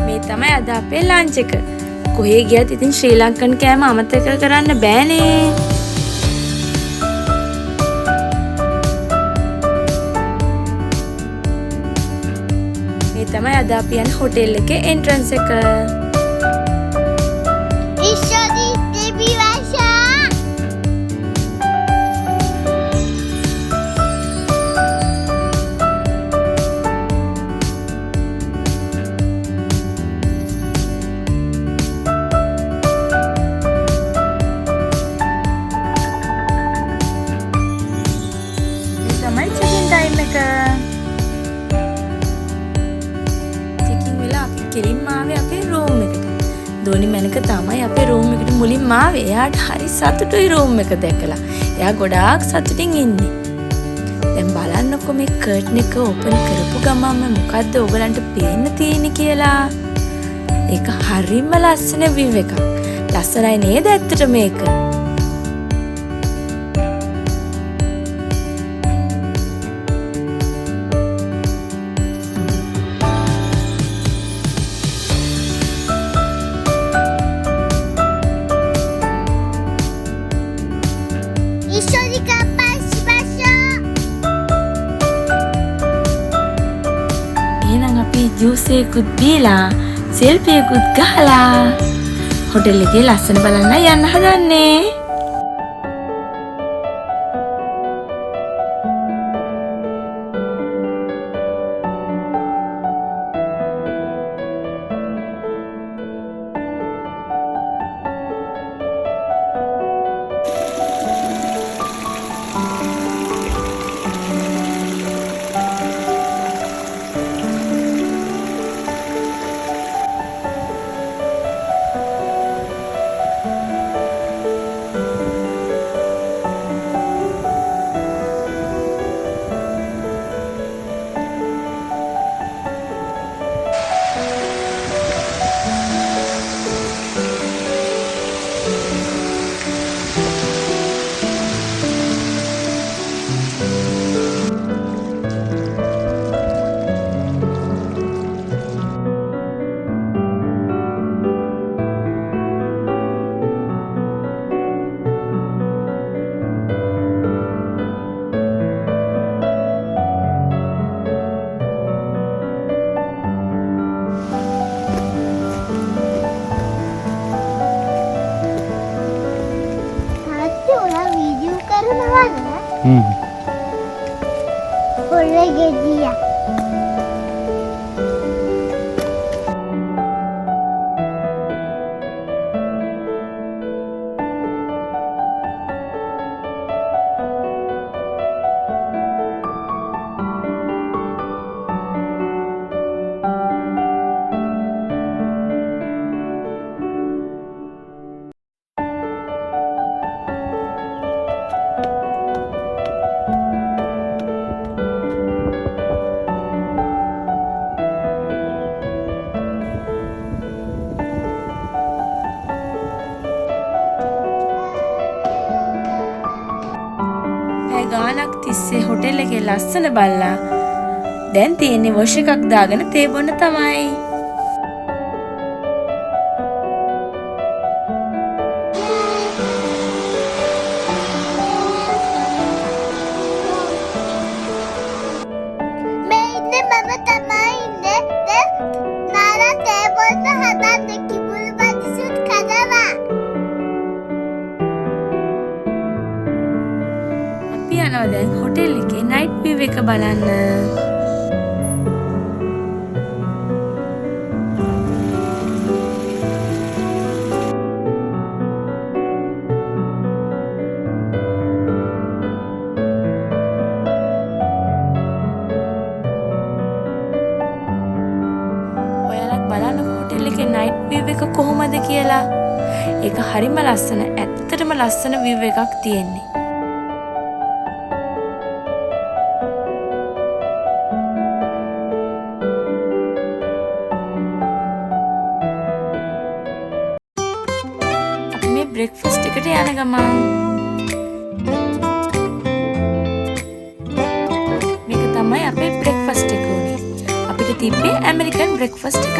මේ තමයි අද අපේ ලන්ච් එක. කොහේ ගියත් ඉතින් ශ්‍රී ලංකන් කෑම අමතක කරන්න බෑනේ. මේ තමයි අද අපි යන හොටෙල් එකේ එන්ට්‍රන්ස් එක. දෝනි මැනක තමයි අපේ රූම් එකට මුලින්ම ආවේ. එයාට හරි සතුටුයි රූම් එක දැකලා. එයා ගොඩාක් සතුටින් ඉන්නේ. දැන් බලන්නකො මේ කර්ටන් එක ඕපන් කරපු ගමන්ම මොකද්ද ඔයගලන්ට පේන්න තියෙන්නේ කියලා. ඒක හරිම ලස්සන view එකක්. ලස්සනයි නේද ඇත්තට මේක? ජූස් එකකුත් බීලා සෙල්ෆි එකකුත් ගහලා හොටෙල් එකේ ලස්සන බලන්න යන්න හදන්නේ. ගානක් තිස්සේ හොටෙල් එකේ ලස්සන බලලා දැන් තියෙන්නේ වොෂ් එකක් දාගෙන තේ බොන්න තමයි. මේ ඉන්නේ මම තමයි ඉන්නේ. නාලා තේ බොන්න හදන්නේ කිඹුල් බඩිසුත් කනවා. යනවා දැන් හොටෙල් එකේ නයිට් view එක බලන්න. ඔයාලත් බලන්න හොටෙල් එකේ නයිට් view එක කොහොමද කියලා. ඒක හරිම ලස්සන. ඇත්තටම ලස්සන view එකක් තියෙන්නේ. ब्रेकफास्ट එකට යන ගමන් මේක තමයි අපේ බ්‍රෙක්ෆාස්ට් තිබ්බේ ඇමරිකන් බ්‍රෙක්ෆාස්ට් එකක්.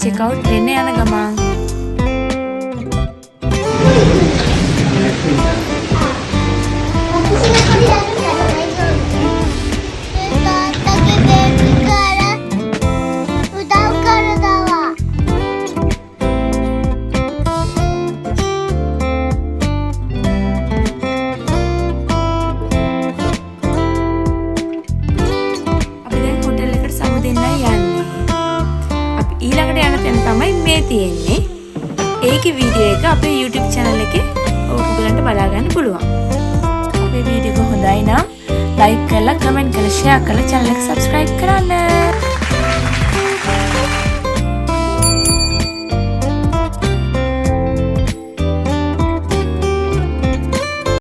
චෙක්අවුට් වෙන්න යන ගමන් ඊළඟට යන තැන තමයි මේ තියෙන්නේ. ඒකේ වීඩියෝ එක අපේ YouTube channel එකේ ඔයගොල්ලන්ට බලා ගන්න පුළුවන්. අපේ වීඩියෝ එක හොඳයි නම් like කරලා comment කරලා share කරලා channel එක subscribe කරන්න.